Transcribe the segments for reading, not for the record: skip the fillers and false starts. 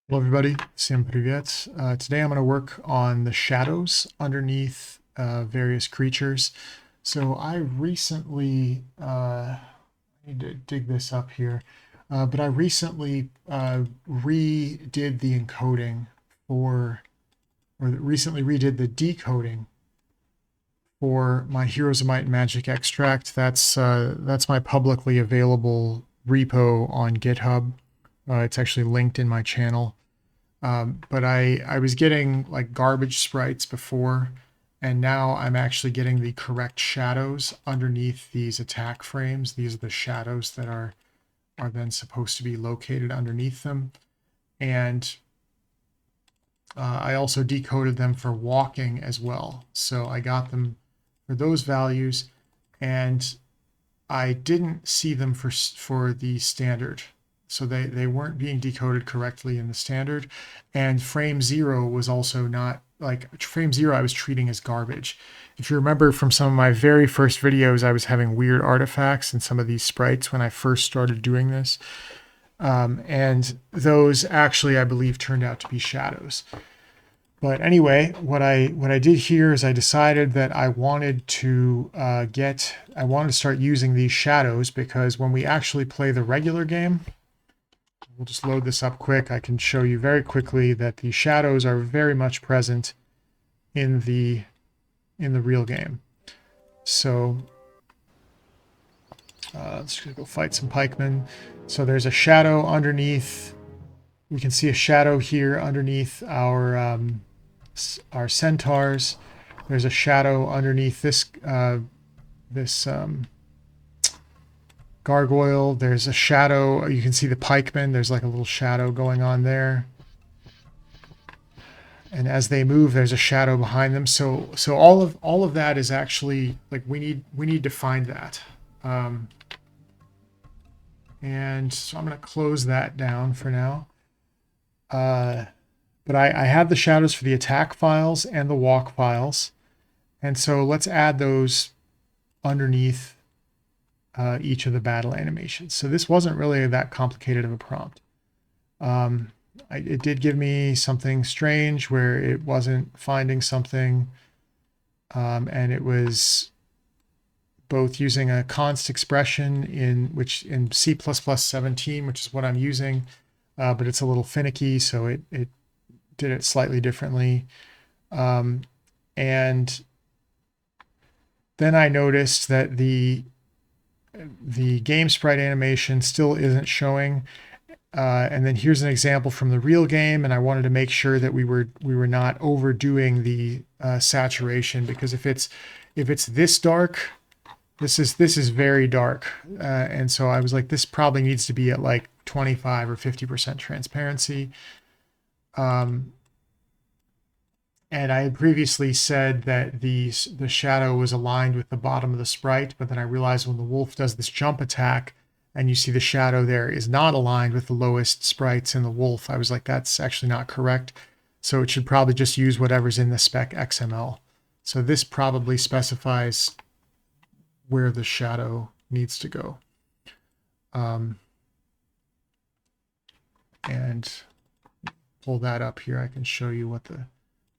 Hello everybody, Всем привет. Today I'm going to work on the shadows underneath various creatures. So I recently, I need to dig this up here, but I recently redid the encoding for, or recently redid the decoding for my Heroes of Might and Magic extract. That's my publicly available repo on GitHub. It's actually linked in my channel. But I was getting like garbage sprites before, and now I'm actually getting the correct shadows underneath these attack frames. These are the shadows that are then supposed to be located underneath them. And I also decoded them for walking as well. So I got them for those values, and I didn't see them for the standard. So they weren't being decoded correctly in the standard. And frame zero was also not, like, frame zero I was treating as garbage. If you remember from some of my very first videos, I was having weird artifacts in some of these sprites when I first started doing this. And those actually, I believe, turned out to be shadows. But anyway, what I did here is I decided that I wanted to start using these shadows, because when we actually play the regular game, we'll just load this up quick. I can show you very quickly that the shadows are very much present in the real game. So let's go fight some pikemen. So there's a shadow underneath. We can see a shadow here underneath our centaurs. There's a shadow underneath this gargoyle. There's a shadow. You can see the pikemen. There's like a little shadow going on there. And as they move, there's a shadow behind them. So all of that is actually, like, we need to find that. And so I'm going to close that down for now. But I have the shadows for the attack files and the walk files. And so let's add those underneath each of the battle animations. So this wasn't really that complicated of a prompt. It did give me something strange where it wasn't finding something, and it was both using a const expression in C++ 17, which is what I'm using, but it's a little finicky, so it did it slightly differently. And then I noticed that the game sprite animation still isn't showing. And then here's an example from the real game, and I wanted to make sure that we were not overdoing the saturation, because if it's this dark, this is very dark, and so I was like, this probably needs to be at like 25 or 50% transparency. And I had previously said that the shadow was aligned with the bottom of the sprite, but then I realized when the wolf does this jump attack and you see the shadow there is not aligned with the lowest sprites in the wolf, I was like, that's actually not correct. So it should probably just use whatever's in the spec XML. So this probably specifies where the shadow needs to go. And pull that up here. I can show you what the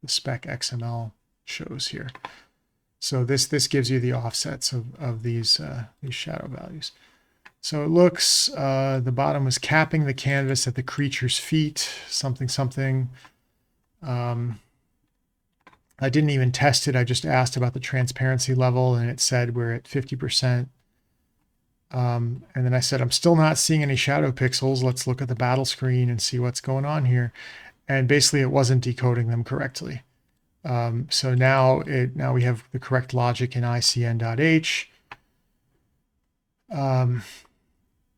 spec XML shows here. So this gives you the offsets of these shadow values. So it looks, the bottom was capping the canvas at the creature's feet, something, something. I didn't even test it. I just asked about the transparency level, and it said we're at 50%. And then I said, I'm still not seeing any shadow pixels. Let's look at the battle screen and see what's going on here. And basically it wasn't decoding them correctly. So now we have the correct logic in ICN.H.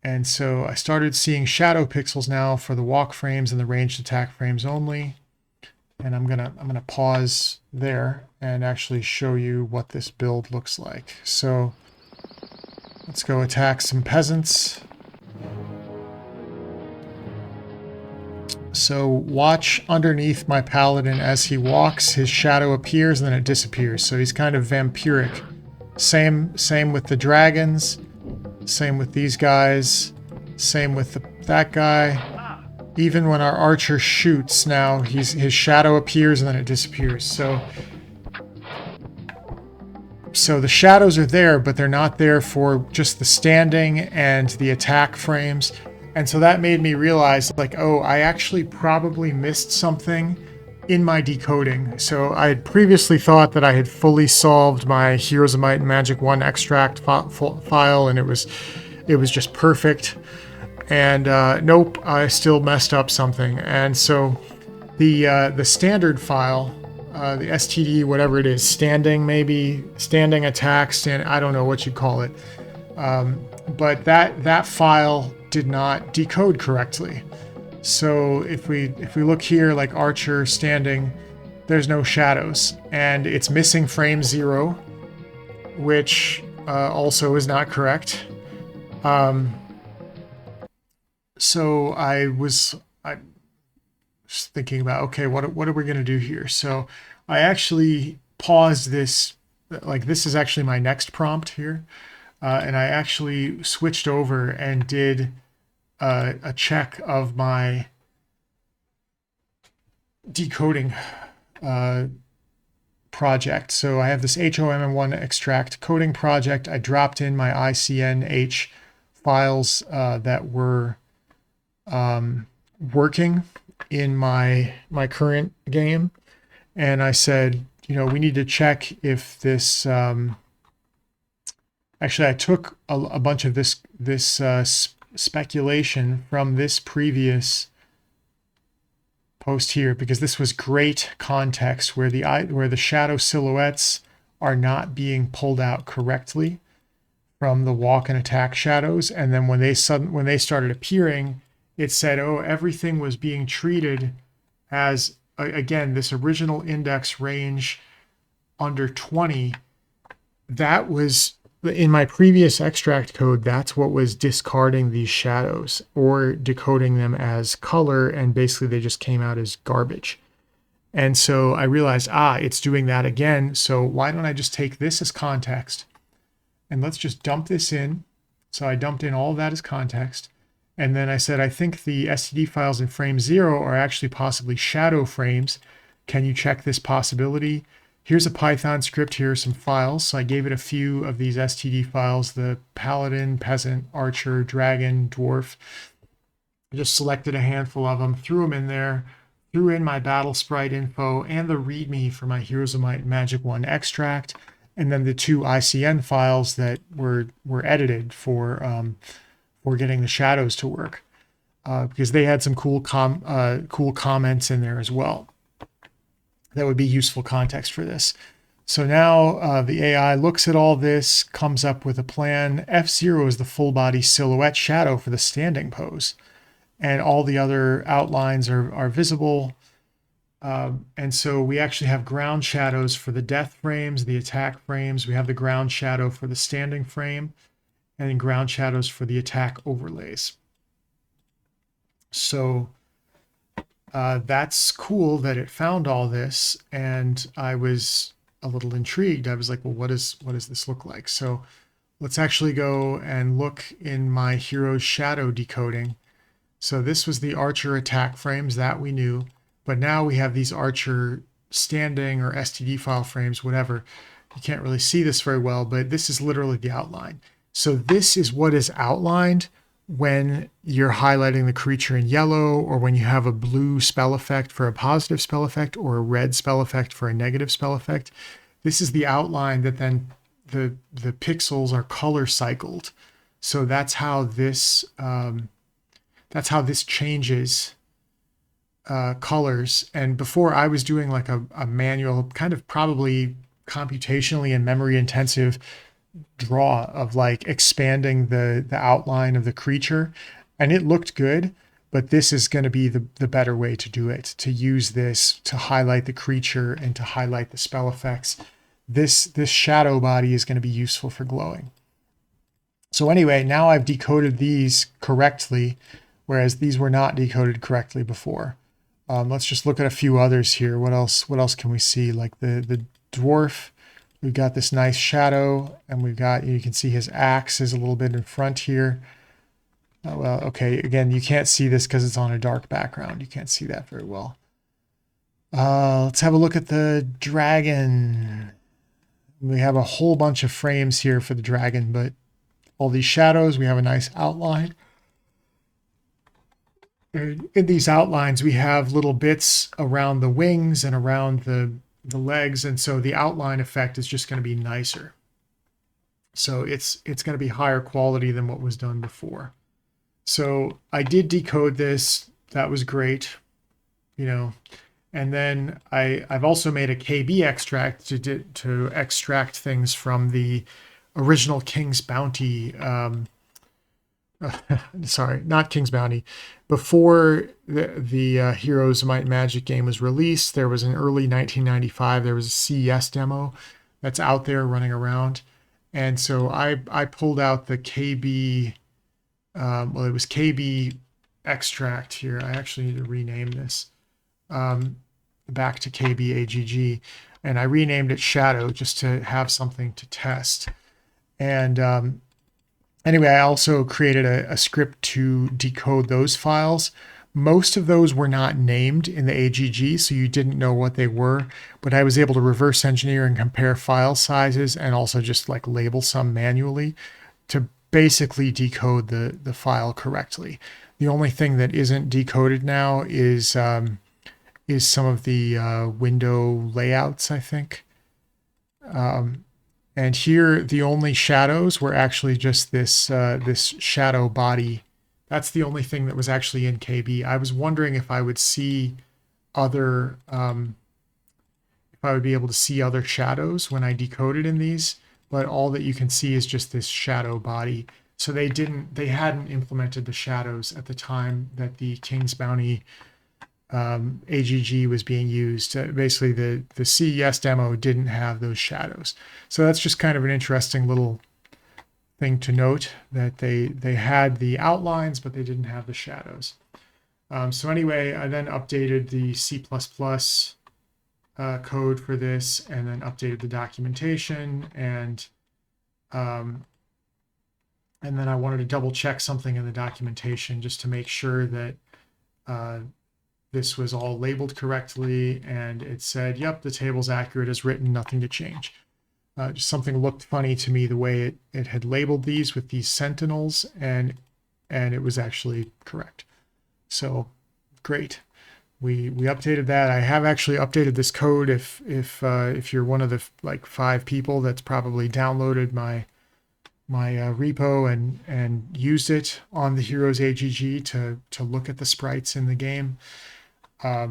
And so I started seeing shadow pixels now for the walk frames and the ranged attack frames only. And I'm gonna pause there and actually show you what this build looks like. So let's go attack some peasants. So watch underneath my paladin as he walks, his shadow appears and then it disappears. So he's kind of vampiric. Same with the dragons, same with these guys, same with that guy. even when our archer shoots now, his shadow appears and then it disappears. So the shadows are there, but they're not there for just the standing and the attack frames. And so that made me realize, like, oh, I actually probably missed something in my decoding. So I had previously thought that I had fully solved my Heroes of Might and Magic 1 extract file, and it was just perfect. And nope, I still messed up something. And so the standard file, the STD, whatever it is, standing attack, I don't know what you call it. But that file did not decode correctly. So if we look here, like archer standing, there's no shadows, and it's missing frame 0, which also is not correct. So I was thinking about, okay, what are we going to do here? So I actually paused this, like this is actually my next prompt here. And I actually switched over and did a check of my decoding project. So I have this HOM1 extract coding project. I dropped in my ICNH files that were working in my current game, and I said, you know, we need to check if this. Actually, I took a bunch of this speculation from this previous post here, because this was great context where the shadow silhouettes are not being pulled out correctly from the walk and attack shadows, and then when they started appearing, it said, oh, everything was being treated as, again, this original index range under 20. That was, in my previous extract code, that's what was discarding these shadows or decoding them as color, and basically they just came out as garbage. And so I realized, it's doing that again. So why don't I just take this as context and let's just dump this in. So I dumped in all of that as context. And then I said, I think the STD files in frame 0 are actually possibly shadow frames. Can you check this possibility? Here's a Python script. Here are some files. So I gave it a few of these STD files, the paladin, peasant, archer, dragon, dwarf. I just selected a handful of them, threw them in there, threw in my battle sprite info and the README for my Heroes of Might and Magic 1 extract, and then the 2 ICN files that were edited for getting the shadows to work, because they had some cool comments in there as well. That would be useful context for this. So now the AI looks at all this, comes up with a plan. F0 is the full body silhouette shadow for the standing pose, and all the other outlines are visible. And so we actually have ground shadows for the death frames, the attack frames. We have the ground shadow for the standing frame, and ground shadows for the attack overlays. So that's cool that it found all this, and I was a little intrigued. I was like, well, what does this look like? So let's actually go and look in my hero's shadow decoding. So this was the archer attack frames that we knew, but now we have these archer standing or STD file frames, whatever. You can't really see this very well, but this is literally the outline. So this is what is outlined when you're highlighting the creature in yellow, or when you have a blue spell effect for a positive spell effect or a red spell effect for a negative spell effect. This is the outline that then the pixels are color cycled. So that's how this changes colors. And before, I was doing like a manual, kind of probably computationally and memory intensive draw of like expanding the outline of the creature, and it looked good, but this is going to be the better way to do it, to use this to highlight the creature and to highlight the spell effects. This shadow body is going to be useful for glowing. So anyway, now I've decoded these correctly, whereas these were not decoded correctly before. Let's just look at a few others here. What else can we see? Like the dwarf, we've got this nice shadow, and we've got, you can see his axe is a little bit in front here. well, okay, again, you can't see this because it's on a dark background. You can't see that very well. Let's have a look at the dragon. We have a whole bunch of frames here for the dragon, but all these shadows, we have a nice outline. And in these outlines, we have little bits around the wings and around the legs, and so the outline effect is just going to be nicer. So it's going to be higher quality than what was done before. So I did decode this. That was great, you know. And then I've also made a KB extract to extract things from the original King's Bounty. Sorry, not King's Bounty. Before the Heroes of Might and Magic game was released, there was an early 1995. There was a CES demo that's out there running around, and so I pulled out the KB. Well, it was KB extract here. I actually need to rename this back to KB AGG, and I renamed it Shadow just to have something to test. And anyway, I also created a script to decode those files. Most of those were not named in the AGG, so you didn't know what they were, but I was able to reverse engineer and compare file sizes and also just like label some manually to basically decode the file correctly. The only thing that isn't decoded now is some of the window layouts, I think. And here, the only shadows were actually just this shadow body. That's the only thing that was actually in KB. I was wondering if I would see other, if I would be able to see other shadows when I decoded in these, but all that you can see is just this shadow body. So they hadn't implemented the shadows at the time that the King's Bounty AGG was being used. Basically, the CES demo didn't have those shadows. So that's just kind of an interesting little thing to note, that they had the outlines, but they didn't have the shadows. So anyway, I then updated the C++ code for this, and then updated the documentation, and then I wanted to double check something in the documentation just to make sure that this was all labeled correctly, and it said, yep, the table's accurate as written, nothing to change. Just something looked funny to me, the way it had labeled these with these sentinels, and it was actually correct. So great. We updated that. I have actually updated this code. If you're one of the like 5 people that's probably downloaded my repo and used it on the Heroes AGG to look at the sprites in the game. I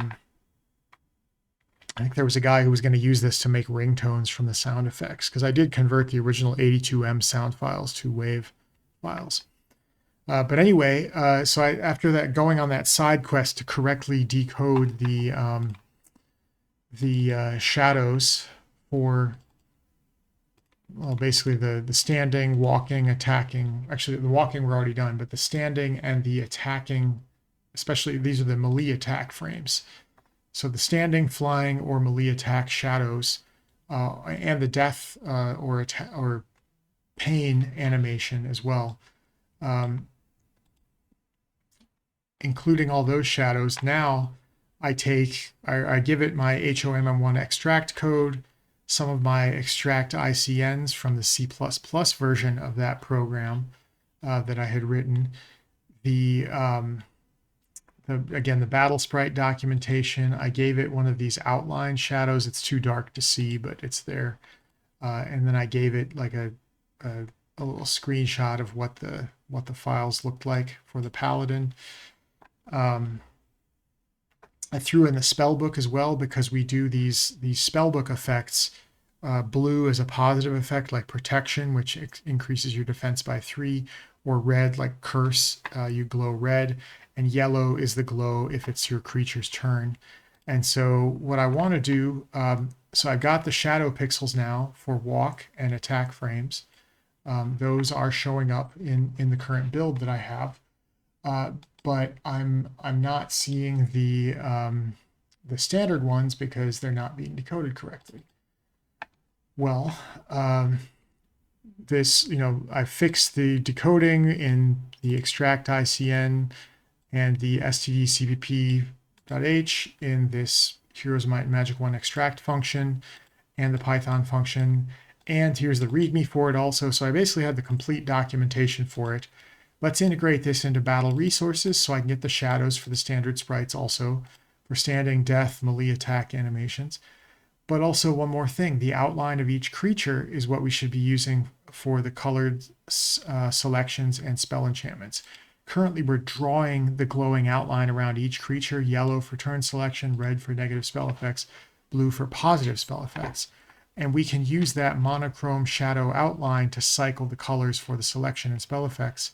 think there was a guy who was going to use this to make ringtones from the sound effects, because I did convert the original 82M sound files to WAV files. But anyway, so after that, going on that side quest to correctly decode the shadows for, well, basically the standing, walking, attacking. Actually, the walking we're already done, but the standing and the attacking, especially these are the melee attack frames. So the standing, flying, or melee attack shadows, and the death or pain animation as well, including all those shadows. Now I give it my HOMM1 extract code, some of my extract ICNs from the C++ version of that program that I had written, again, the battle sprite documentation. I gave it one of these outline shadows. It's too dark to see, but it's there. And then I gave it like a little screenshot of what the files looked like for the paladin. I threw in the spellbook as well, because we do these spellbook effects. Blue is a positive effect like protection, which increases your defense by 3, or red like curse, you glow red, and yellow is the glow if it's your creature's turn. And so what I want to do, so I've got the shadow pixels now for walk and attack frames. Those are showing up in the current build that I have, but I'm not seeing the standard ones because they're not being decoded correctly. Well, this, I fixed the decoding in the extract ICN and the stdcpp.h in this Heroes of Might and Magic 1 extract function and the Python function. And here's the README for it also. So I basically had the complete documentation for it. Let's integrate this into battle resources so I can get the shadows for the standard sprites also for standing, death, melee attack animations. But also one more thing, the outline of each creature is what we should be using for the colored selections and spell enchantments. Currently, we're drawing the glowing outline around each creature, yellow for turn selection, red for negative spell effects, blue for positive spell effects. And we can use that monochrome shadow outline to cycle the colors for the selection and spell effects.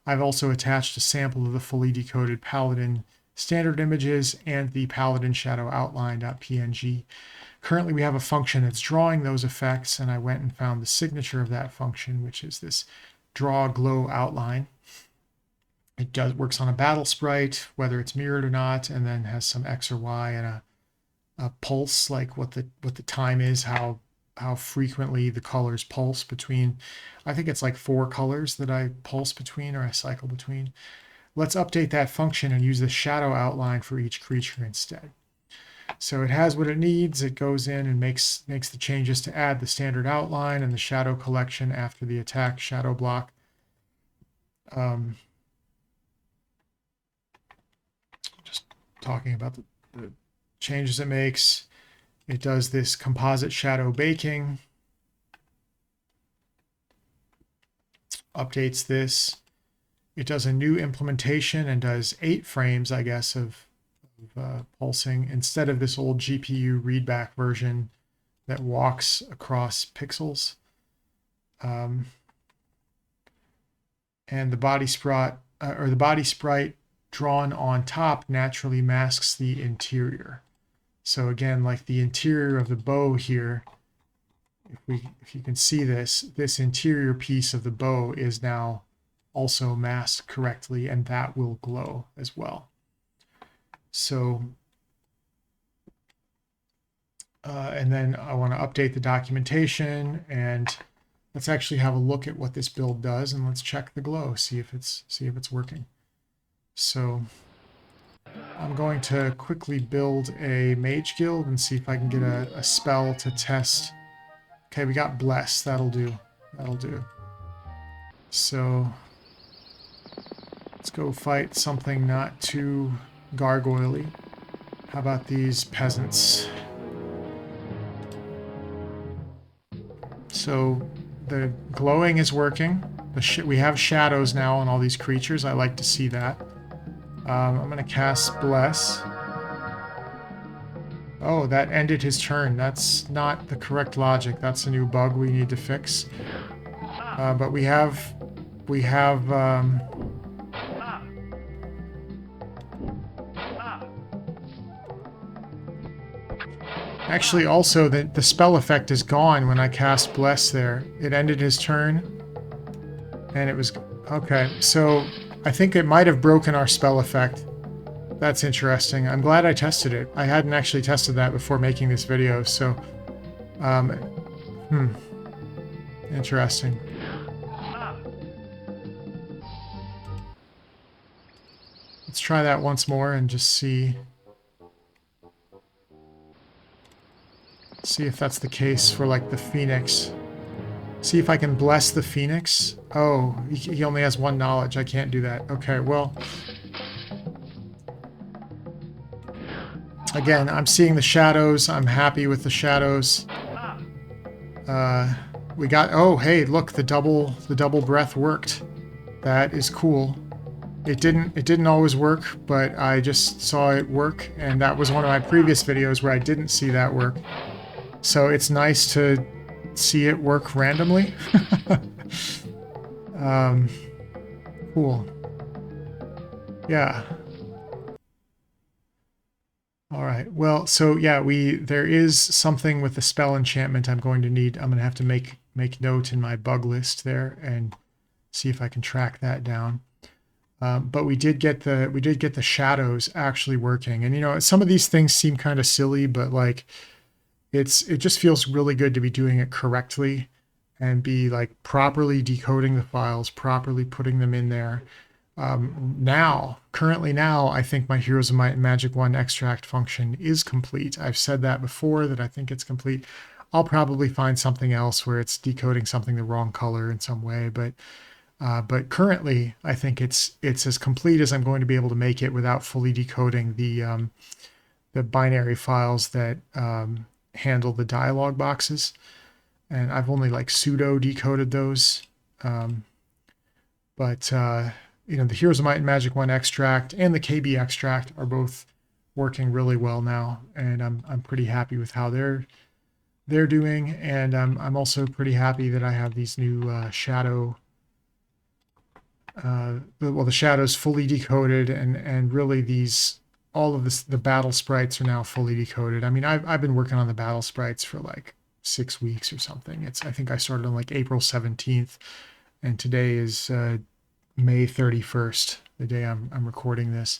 I've also attached a sample of the fully decoded Paladin standard images and the Paladin shadow outline.png. Currently, we have a function that's drawing those effects, and I went and found the signature of that function, which is this draw glow outline. It works on a battle sprite, whether it's mirrored or not, and then has some X or Y and a pulse, like what the time is, how frequently the colors pulse between. I think it's like 4 colors that I pulse between or I cycle between. Let's update that function and use the shadow outline for each creature instead. So it has what it needs. It goes in and makes the changes to add the standard outline and the shadow collection after the attack shadow block. Just talking about the changes it makes. It does this composite shadow baking. Updates this. It does a new implementation and does 8 frames, I guess, of pulsing instead of this old GPU readback version that walks across pixels. And the body sprite drawn on top naturally masks the interior. So again, like the interior of the bow here, if you can see this interior piece of the bow is now also masked correctly, and that will glow as well. So, and then I want to update the documentation, and let's actually have a look at what this build does, and let's check the glow, see if it's working. So I'm going to quickly build a mage guild and see if I can get a spell to test. Okay, we got bless. That'll do. So let's go fight something not too gargoyle-y. How about these peasants? So the glowing is working. We have shadows now on all these creatures. I like to see that. I'm going to cast Bless. Oh, that ended his turn. That's not the correct logic. That's a new bug we need to fix. But we have actually, also, the spell effect is gone when I cast Bless there. It ended his turn, and it was... Okay, so I think it might have broken our spell effect. That's interesting. I'm glad I tested it. I hadn't actually tested that before making this video, so... Interesting. Let's try that once more and just see if that's the case for, like, the Phoenix. See if I can bless the Phoenix. Oh, he only has 1 knowledge. I can't do that. Okay, well... Again, I'm seeing the shadows. I'm happy with the shadows. We got... Oh, hey, look, the double breath worked. That is cool. It didn't always work, but I just saw it work, and that was one of my previous videos where I didn't see that work. So it's nice to see it work randomly. Cool. Yeah. All right. Well, so yeah, there is something with the spell enchantment I'm going to have to make note in my bug list there and see if I can track that down. But we did get the shadows actually working. And, you know, some of these things seem kind of silly, but like it just feels really good to be doing it correctly and be like properly decoding the files, properly putting them in there. Currently now, I think my Heroes of Might and Magic 1 extract function is complete. I've said that before, that I think it's complete. I'll probably find something else where it's decoding something the wrong color in some way, but currently I think it's as complete as I'm going to be able to make it without fully decoding the binary files that handle the dialog boxes. And I've only like pseudo decoded those. But you know, the Heroes of Might and Magic 1 extract and the KB extract are both working really well now, and I'm pretty happy with how they're doing. And I'm also pretty happy that I have these new shadow. The shadows fully decoded, and really all of the battle sprites are now fully decoded. I mean, I've been working on the battle sprites for like 6 weeks or something. I think I started on like April 17th, and today is May 31st, the day I'm recording this.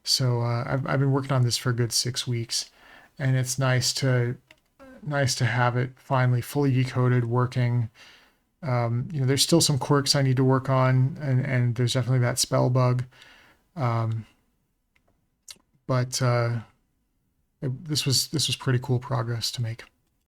So I've been working on this for a good 6 weeks, and it's nice to have it finally fully decoded, working. You know, there's still some quirks I need to work on, and there's definitely that spell bug. But this was pretty cool progress to make.